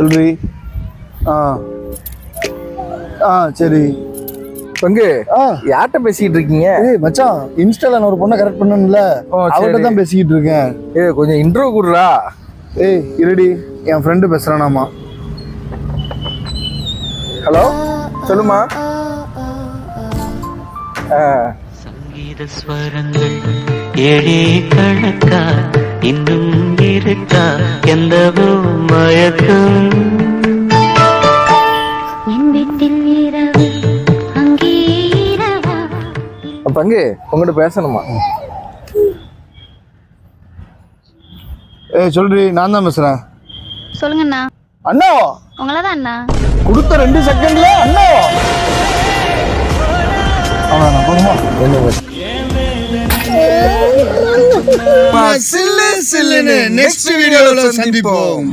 சொல்றி. ஆ ஆ சரி. பங்கு யார்கிட்ட பேசிக்கிட்டு இருக்கீங்க? ஏய் மச்சான், இன்ஸ்டால நான் ஒரு பொண்ணை கரெக்ட் பண்ணணும்ல, அவர்கிட்ட தான் பேசிக்கிட்டு இருக்கேன். கொஞ்சம் இன்ட்ரோ கொடுறா. ஏய் இருடி, என் ஃப்ரெண்டு பேசுறானாமா. ஹலோ, சொல்லுமா. சங்கீத ஸ்வரங்கள் ஏழே கணக்கா இன்னும் இருக்கா எந்தவோ மயக்கம் பங்கு உங்ககிட்ட பேசணுமா? ஏய் சொல்றி, நான் தான் பேசுறேன். சொல்லுங்க அண்ணா. அண்ணா உங்களதான் அண்ணா. கொடுத்த 2 செகண்ட்ல அண்ணா. அவ்வளோதான் போதுமா? சில்லு சில்லுன்னு நெக்ஸ்ட் வீடியோல சந்திப்போம்.